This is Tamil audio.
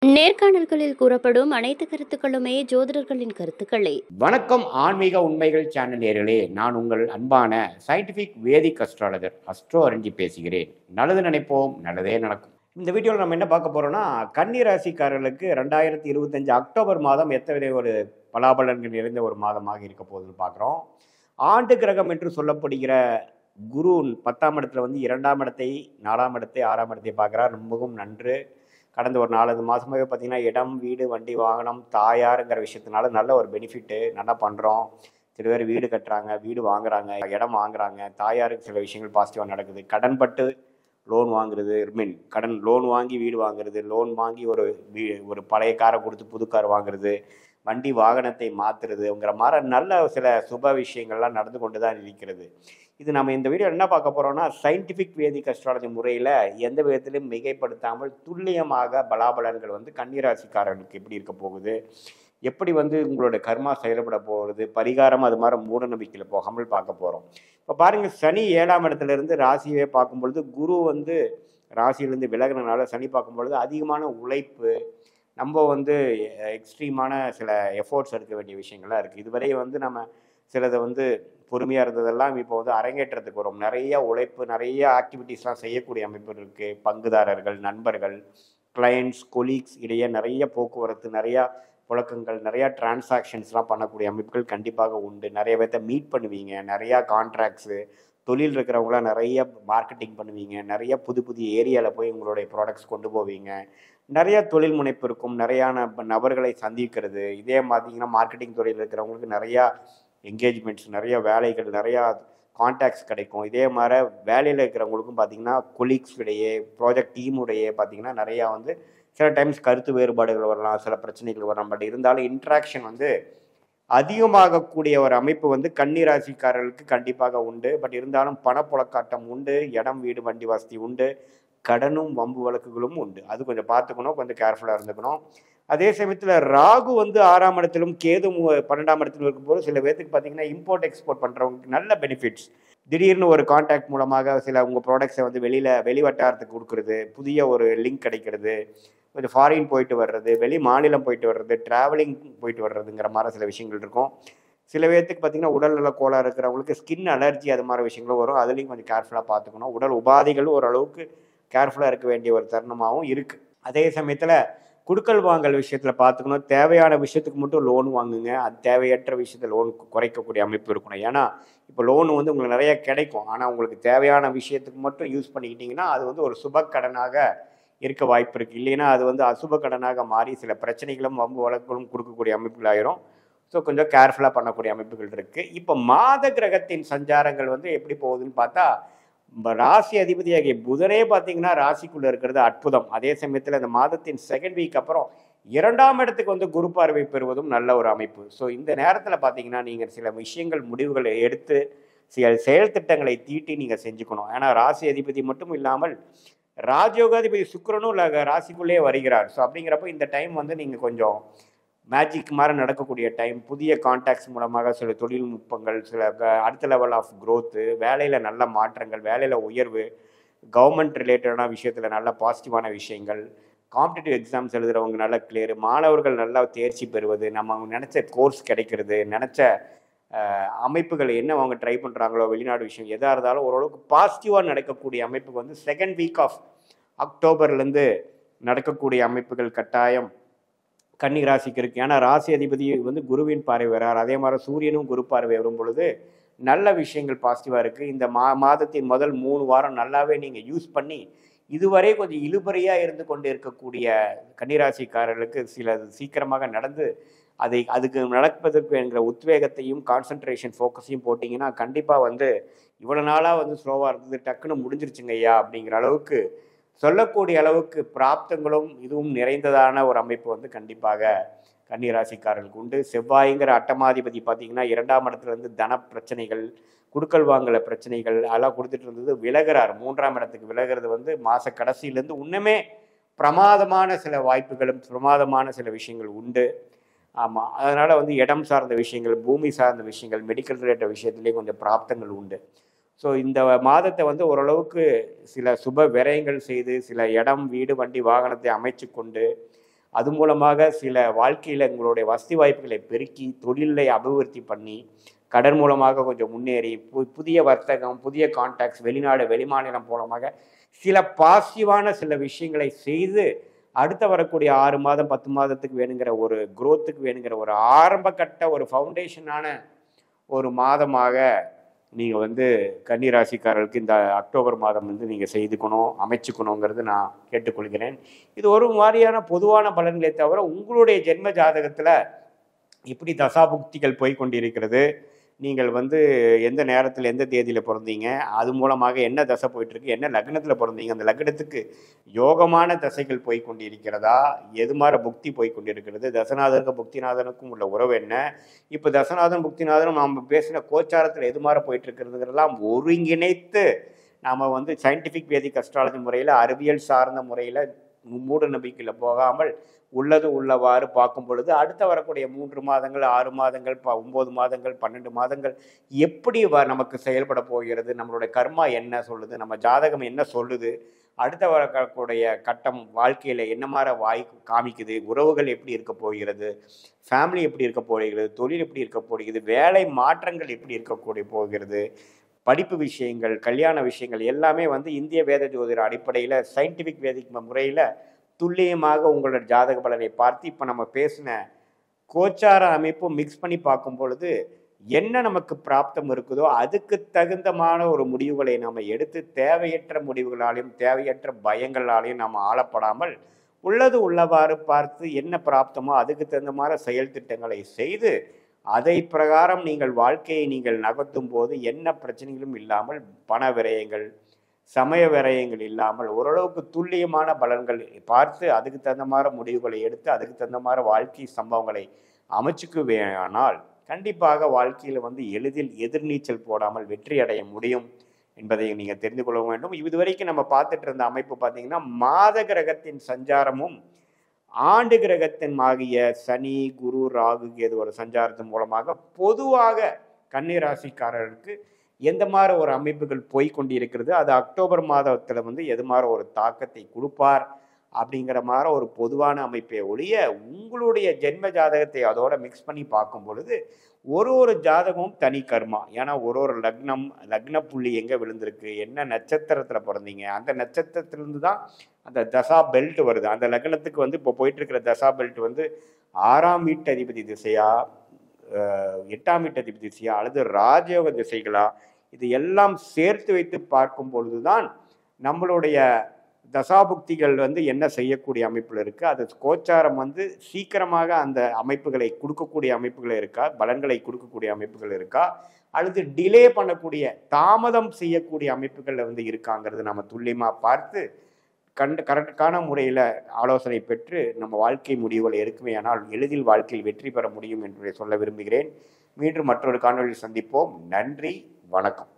நேர்காணல்களில் கூறப்படும் அனைத்து கருத்துக்களுமே ஜோதிடர்களின் கருத்துக்களே. வணக்கம் ஆன்மீக உண்மைகள் சேனல் நேயர்களே, நான் உங்கள் அன்பான சயின்டிஃபிக் வேதிக் அஸ்ட்ராலஜர் அஸ்ட்ரோ அரஞ்சி பேசுகிறேன். நல்லது நினைப்போம், நல்லதே நடக்கும். இந்த வீடியோவில் நம்ம என்ன பார்க்க போறோம்னா, கன்னி ராசிக்காரர்களுக்கு 2025 அக்டோபர் மாதம் எத்தனை ஒரு பலாபலன்கள் நிறைந்த ஒரு மாதமாக இருக்க போகுதுன்னு பார்க்குறோம். ஆண்டு கிரகம் என்று சொல்லப்படுகிற குரு 10ஆம் இடத்துல வந்து 2ஆம் இடத்தை, 4ஆம் இடத்தை, 6ஆம் இடத்தை பார்க்குறார். ரொம்பவும் நன்று. கடந்த ஒரு 4 மாதமாகவே பார்த்தீங்கன்னா இடம், வீடு, வண்டி, வாகனம், தாயாருங்கிற விஷயத்தினால நல்ல ஒரு பெனிஃபிட்டு நல்லா பண்ணுறோம். சில பேர் வீடு கட்டுறாங்க, வீடு வாங்குறாங்க, இடம் வாங்குறாங்க, தாயாருக்கு சில விஷயங்கள் பாசிட்டிவாக நடக்குது. கடன்பட்டு லோன் வாங்குறது, கடன் லோன் வாங்கி வீடு வாங்குறது, லோன் வாங்கி ஒரு பழைய காரை கொடுத்து புது கார் வாங்குறது, வண்டி வாகனத்தை மாற்றுறதுங்கிற மாதிரி நல்ல சில சுப விஷயங்கள்லாம் நடந்து கொண்டு தான் இருக்கிறது. இது நம்ம இந்த வீடியோ என்ன பார்க்க போகிறோம்னா, சயின்டிஃபிக் வேதிக் அஸ்ட்ராலஜி முறையில் எந்த விதத்திலும் மிகைப்படுத்தாமல் துல்லியமாக பலாபலன்கள் வந்து கன்னிராசிக்காரர்களுக்கு எப்படி இருக்க போகுது, எப்படி வந்து உங்களோட கர்மா செயல்பட போகுது, பரிகாரம் அது மாதிரி மூட நம்பிக்கையில் போகாமல் பார்க்க போகிறோம். இப்போ பாருங்கள், சனி 7ஆம் இடத்துலேருந்து ராசியை பார்க்கும்பொழுது குரு வந்து ராசியிலேருந்து விலகினால சனி பார்க்கும்பொழுது அதிகமான உழைப்பு, நம்ம வந்து எக்ஸ்ட்ரீமான சில எஃபோர்ட்ஸ் எடுக்க வேண்டிய விஷயங்கள்லாம் இருக்குது. இதுவரை வந்து நம்ம சிலதை வந்து பொறுமையாக இருந்ததெல்லாம் இப்போ வந்து அரங்கேற்றத்துக்கு வரும். நிறைய உழைப்பு, நிறைய ஆக்டிவிட்டீஸ்லாம் செய்யக்கூடிய அமைப்பு இருக்குது. பங்குதாரர்கள், நண்பர்கள், கிளையண்ட்ஸ், கொலீக்ஸ் இடையே நிறைய போக்குவரத்து, நிறையா புழக்கங்கள், நிறையா டிரான்சாக்ஷன்ஸ்லாம் பண்ணக்கூடிய அமைப்புகள் கண்டிப்பாக உண்டு. நிறைய பேர்த்த மீட் பண்ணுவீங்க, நிறையா கான்ட்ராக்ட்ஸு, தொழில் இருக்கிறவங்களாம் நிறைய மார்க்கெட்டிங் பண்ணுவீங்க, நிறைய புது புதிய ஏரியாவில் போய் உங்களுடைய ப்ராடக்ட்ஸ் கொண்டு போவீங்க. நிறையா தொழில் முனைப்பு இருக்கும், நிறையா நபர்களை சந்திக்கிறது. இதே பார்த்தீங்கன்னா மார்க்கெட்டிங் துறையில் இருக்கிறவங்களுக்கு நிறையா என்கேஜ்மெண்ட்ஸ், நிறைய வேலைகள், நிறையா கான்டாக்ட்ஸ் கிடைக்கும். இதே மாதிரி வேலையில் இருக்கிறவங்களுக்கும் பார்த்திங்கன்னா கொலீக்ஸ் இடையே, ப்ராஜெக்ட் டீமுடையே பார்த்திங்கன்னா நிறையா வந்து சில டைம்ஸ் கருத்து வேறுபாடுகள் வரலாம், சில பிரச்சனைகள் வரலாம். பட் இருந்தாலும் இன்ட்ராக்ஷன் வந்து அதிகமாகக்கூடிய ஒரு அமைப்பு வந்து கன்னி ராசிக்காரர்களுக்கு கண்டிப்பாக உண்டு. பட் இருந்தாலும் பணப்புழக்காட்டம் உண்டு, இடம், வீடு, வண்டி வசதி உண்டு, கடனும் வம்பு வழக்குகளும் உண்டு. அது கொஞ்சம் பார்த்துக்கணும், கொஞ்சம் கேர்ஃபுல்லாக இருந்துக்கணும். அதே சமயத்தில் ராகு வந்து 6ஆம் இடத்திலும் கேது 12ஆம் இடத்திலும் இருக்கும்போது சில பேர்த்துக்கு பார்த்தீங்கன்னா இம்போர்ட் எக்ஸ்போர்ட் பண்ணுறவங்களுக்கு நல்ல பெனிஃபிட்ஸ். திடீர்னு ஒரு கான்டாக்ட் மூலமாக சில உங்கள் ப்ராடக்ட்ஸை வந்து வெளி வட்டாரத்துக்கு கொடுக்குறது, புதிய ஒரு லிங்க் கிடைக்கிறது, கொஞ்சம் ஃபாரின் போயிட்டு வர்றது, வெளி மாநிலம் போயிட்டு வர்றது, ட்ராவலிங் போயிட்டு வர்றதுங்கிற மாதிரி சில விஷயங்கள் இருக்கும். சில பேர்த்துக்கு பார்த்திங்கன்னா உடல்நல கோளாறு இருக்கிறவங்களுக்கு ஸ்கின் அலர்ஜி அது மாதிரி விஷயங்களும் வரும். அதுலேயும் கொஞ்சம் கேர்ஃபுல்லாக பார்த்துக்கணும். உடல் உபாதைகள் ஓரளவுக்கு கேர்ஃபுல்லாக இருக்க வேண்டிய ஒரு தருணமாகவும் இருக்குது. அதே சமயத்தில் குடுக்கல் வாங்கல் விஷயத்தில் பார்த்துக்கணும். தேவையான விஷயத்துக்கு மட்டும் லோன் வாங்குங்க. அது தேவையற்ற விஷயத்தில் லோன் குறைக்கக்கூடிய அமைப்பு இருக்கணும். ஏன்னா இப்போ லோன் வந்து உங்களுக்கு நிறைய கிடைக்கும், ஆனால் உங்களுக்கு தேவையான விஷயத்துக்கு மட்டும் யூஸ் பண்ணிக்கிட்டிங்கன்னா அது வந்து ஒரு சுப கடனாக இருக்க வாய்ப்பு இருக்குது. இல்லைன்னா அது வந்து அசுப கடனாக மாறி சில பிரச்சனைகளும் வம்பு வழக்குகளும் கொடுக்கக்கூடிய அமைப்புகளாயிரும். ஸோ கொஞ்சம் கேர்ஃபுல்லாக பண்ணக்கூடிய அமைப்புகள் இருக்குது. இப்போ மாத கிரகத்தின் சஞ்சாரங்கள் வந்து எப்படி போகுதுன்னு பார்த்தா, ராசி அதிபதியாகிய புதனே பார்த்தீங்கன்னா ராசிக்குள்ளே இருக்கிறது அற்புதம். அதே சமயத்தில் இந்த மாதத்தின் செகண்ட் வீக் அப்புறம் 2ஆம் இடத்துக்கு வந்து குரு பார்வை பெறுவதும் நல்ல ஒரு அமைப்பு. ஸோ இந்த நேரத்தில் பார்த்தீங்கன்னா நீங்கள் சில விஷயங்கள் முடிவுகளை எடுத்து சில செயல் திட்டங்களை தீட்டி நீங்கள் செஞ்சுக்கணும். ஏன்னா ராசி அதிபதி மட்டும் இல்லாமல் ராஜயோகாதிபதி சுக்கிரனும் ராசிக்குள்ளே வருகிறார். ஸோ அப்படிங்கிறப்ப இந்த டைம் வந்து நீங்கள் கொஞ்சம் மேஜிக் மாதிரி நடக்கக்கூடிய டைம். புதிய கான்டாக்ட்ஸ் மூலமாக சில தொழில்நுட்பங்கள், சில அடுத்த லெவல் ஆஃப் க்ரோத்து, வேலையில் நல்ல மாற்றங்கள், வேலையில் உயர்வு, கவர்மெண்ட் ரிலேட்டடான விஷயத்தில் நல்ல பாசிட்டிவான விஷயங்கள், காம்படிட்டிவ் எக்ஸாம்ஸ் எழுதுகிறவங்க நல்ல கிளியர், மாணவர்கள் நல்லா தேர்ச்சி பெறுவது, நம்ம நினச்ச கோர்ஸ் கிடைக்கிறது, நினச்ச அமைப்புகள் என்ன அவங்க ட்ரை பண்ணுறாங்களோ, வெளிநாடு விஷயம் எதாக இருந்தாலும் ஓரளவுக்கு பாசிட்டிவாக நடக்கக்கூடிய அமைப்புக்கு வந்து செகண்ட் வீக் ஆஃப் அக்டோபர்லேருந்து நடக்கக்கூடிய அமைப்புகள் கட்டாயம் கன்னி ராசிக்கு இருக்குது. ஏன்னா ராசி அதிபதி வந்து குருவின் பார்வை வரார். அதே மாதிரி சூரியனும் குரு பார்வை வரும் பொழுது நல்ல விஷயங்கள் பாசிட்டிவாக இருக்குது. இந்த மாதத்தின் முதல் 3 வாரம் நல்லாவே நீங்கள் யூஸ் பண்ணி இதுவரை கொஞ்சம் இழுபறியாக இருந்து கொண்டு இருக்கக்கூடிய கன்னிராசிக்காரர்களுக்கு சில சீக்கிரமாக நடந்து அதுக்கு நடப்பதற்கு என்கிற உத்வேகத்தையும் கான்சன்ட்ரேஷன் ஃபோக்கஸையும் போட்டிங்கன்னா கண்டிப்பாக வந்து இவ்வளோ நாளாக வந்து ஸ்லோவாக இருந்தது டக்குன்னு முடிஞ்சிருச்சுங்க ஐயா அப்படிங்கிற அளவுக்கு சொல்லக்கூடிய அளவுக்கு பிராப்தங்களும் இதுவும் நிறைந்ததான ஒரு அமைப்பு வந்து கண்டிப்பாக கன்னிராசிக்காரர்களுக்கு உண்டு. செவ்வாய்ங்கிற அட்டமாதிபதி பார்த்திங்கன்னா 2ஆம் இடத்துலேருந்து தன பிரச்சனைகள், குடுக்கல் வாங்கல பிரச்சனைகள் அதெல்லாம் கொடுத்துட்டு இருந்தது விலகிறார். 3ஆம் இடத்துக்கு விலகிறது வந்து மாத கடைசியிலேருந்து இன்னுமே பிரமாதமான சில வாய்ப்புகளும் பிரமாதமான சில விஷயங்கள் உண்டு. ஆமாம், அதனால் வந்து இடம் சார்ந்த விஷயங்கள், பூமி சார்ந்த விஷயங்கள், மெடிக்கல் ரிலேட்டட் விஷயத்துலேயும் கொஞ்சம் பிராப்தங்கள் உண்டு. ஸோ இந்த மாதத்தை வந்து ஓரளவுக்கு சில சுப விரயங்கள் செய்து சில இடம், வீடு, வண்டி, வாகனத்தை அமைச்சு கொண்டு அது மூலமாக சில வாழ்க்கையில் உங்களுடைய வசதி வாய்ப்புகளை பெருக்கி தொழிலை அபிவிருத்தி பண்ணி கடன் மூலமாக கொஞ்சம் முன்னேறி புதிய வர்த்தகம், புதிய கான்டாக்ட்ஸ், வெளிநாடு வெளிமாநிலம் மூலமாக சில பாசிட்டிவான சில விஷயங்களை செய்து அடுத்த வரக்கூடிய 6 மாதம் 10 மாதத்துக்கு வேணுங்கிற ஒரு குரோத்துக்கு வேணுங்கிற ஒரு ஆரம்ப கட்ட ஒரு ஃபவுண்டேஷனான ஒரு மாதமாக நீங்கள் வந்து கன்னிராசிக்காரர்களுக்கு இந்த அக்டோபர் மாதம் வந்து நீங்கள் செய்துக்கணும், அமைச்சுக்கணுங்கிறது நான் கேட்டுக்கொள்கிறேன். இது ஒரு மாதிரியான பொதுவான பலன்களை தவிர உங்களுடைய ஜென்ம ஜாதகத்தில் இப்படி தசாபுக்திகள் போய் கொண்டிருக்கிறது, நீங்கள் வந்து எந்த நேரத்தில் எந்த தேதியில் பிறந்தீங்க, அது மூலமாக என்ன தசை போயிட்டுருக்கு, என்ன லக்னத்தில் பிறந்தீங்க, அந்த லக்னத்துக்கு யோகமான தசைகள் போய் கொண்டிருக்கிறதா, எது மாதிரி புக்தி போய் கொண்டிருக்கிறது, தசநாதனுக்கும் புக்திநாதனுக்கும் உள்ள உறவு என்ன, இப்போ தசநாதன் புக்திநாதனும் நாம் பேசின கோச்சாரத்தில் எது மாதிரி போயிட்டுருக்கிறதுங்கிறதெல்லாம் ஒருங்கிணைத்து நாம் வந்து சயின்டிஃபிக் வேதிக் அஸ்ட்ராலஜி முறையில், அறிவியல் சார்ந்த முறையில், மூட நம்பிக்கையில் போகாமல் உள்ளது உள்ளவாறு பார்க்கும் பொழுது அடுத்த வரக்கூடிய 3 மாதங்கள் 6 மாதங்கள் 9 மாதங்கள் 12 மாதங்கள் எப்படி நமக்கு செயல்பட போகிறது, நம்மளுடைய கர்மா என்ன சொல்லுது, நம்ம ஜாதகம் என்ன சொல்லுது, அடுத்த வரக்கூடிய கட்டம் வாழ்க்கையில் என்ன மாதிரி காமிக்குது, உறவுகள் எப்படி இருக்க போகிறது, ஃபேமிலி எப்படி இருக்க போகிறது, தொழில் எப்படி இருக்க போகிறது, வேலை மாற்றங்கள் எப்படி இருக்கக்கூடிய போகிறது, படிப்பு விஷயங்கள், கல்யாண விஷயங்கள் எல்லாமே வந்து இந்திய வேத ஜோதிட அடிப்படையில் சயின்டிஃபிக் வேதிக் முறையில் துல்லியமாக உங்களோட ஜாதக பலனை பார்த்து இப்போ நம்ம பேசின கோச்சார அமைப்பும் மிக்ஸ் பண்ணி பார்க்கும் பொழுது என்ன நமக்கு பிராப்தம் இருக்குதோ அதுக்கு தகுந்தமான ஒரு முடிவுகளை நம்ம எடுத்து தேவையற்ற முடிவுகளாலையும் தேவையற்ற பயங்களாலையும் நம்ம ஆளப்படாமல் உள்ளது உள்ளவாறு பார்த்து என்ன பிராப்தமோ அதுக்கு தகுந்த மாதிரி செயல் திட்டங்களை செய்து அதை பிரகாரம் நீங்கள் வாழ்க்கையை நீங்கள் நகர்த்தும் போது என்ன பிரச்சனைகளும் இல்லாமல் பண விரயங்கள், சமய விரயங்கள் இல்லாமல் ஓரளவுக்கு துல்லியமான பலன்கள் பார்த்து அதுக்கு தகுந்த மாதிரி முடிவுகளை எடுத்து அதுக்கு தகுந்த மாதிரி வாழ்க்கை சம்பவங்களை அமைச்சுக்குவேனால் கண்டிப்பாக வாழ்க்கையில் வந்து எளிதில் எதிர்நீச்சல் போடாமல் வெற்றி அடைய முடியும் என்பதை நீங்கள் தெரிந்து கொள்ள வேண்டும். இதுவரைக்கும் நம்ம பார்த்துட்டு இருந்த அமைப்பு பார்த்தீங்கன்னா மாத கிரகத்தின் சஞ்சாரமும் ஆண்டு கிரகத்தின் ஆகிய சனி, குரு, ராகு, கேது ஒரு சஞ்சாரத்தின் மூலமாக பொதுவாக கன்னிராசிக்காரர்களுக்கு எந்த மாதிரி ஒரு அமைப்புகள் போய்கொண்டிருக்கிறது, அது அக்டோபர் மாதத்தில் வந்து எது மாதிரி ஒரு தாக்கத்தை கொடுப்பார் அப்படிங்கிற மாதிரி ஒரு பொதுவான அமைப்பை ஒழிய உங்களுடைய ஜென்ம ஜாதகத்தை அதோட மிக்ஸ் பண்ணி பார்க்கும் பொழுது ஒரு ஜாதகமும் தனி கர்மா. ஏன்னா ஒரு லக்ன புள்ளி எங்கே விழுந்திருக்கு, என்ன நட்சத்திரத்தில் பிறந்தீங்க, அந்த நட்சத்திரத்திலிருந்து தான் அந்த தசா பெல்ட் வருது. அந்த லக்னத்துக்கு வந்து இப்போ போயிட்டு இருக்கிற தசா பெல்ட் வந்து 6ஆம் வீட்டு அதிபதி திசையா, 8ஆம் வீட்டு அதிபதி திசையா அல்லது ராஜயோக திசைகளா, இது எல்லாம் சேர்த்து வைத்து பார்க்கும் பொழுதுதான் நம்மளுடைய தசாபுக்திகள் வந்து என்ன செய்யக்கூடிய அமைப்பில் இருக்குது, அது கோச்சாரம் வந்து சீக்கிரமாக அந்த அமைப்புகளை கொடுக்கக்கூடிய அமைப்புகள் இருக்கா, பலன்களை கொடுக்கக்கூடிய அமைப்புகள் இருக்கா, அல்லது டிலே பண்ணக்கூடிய தாமதம் செய்யக்கூடிய அமைப்புகள் வந்து இருக்காங்கிறது நம்ம துல்லியமாக பார்த்து கரெக்டான முறையில் ஆலோசனை பெற்று நம்ம வாழ்க்கை முடிவுகளை எடுக்குமேயானால் எளிதில் வாழ்க்கையில் வெற்றி பெற முடியும் என்று சொல்ல விரும்புகிறேன். மீண்டும் மற்றொரு காணொலியில் சந்திப்போம். நன்றி, வணக்கம்.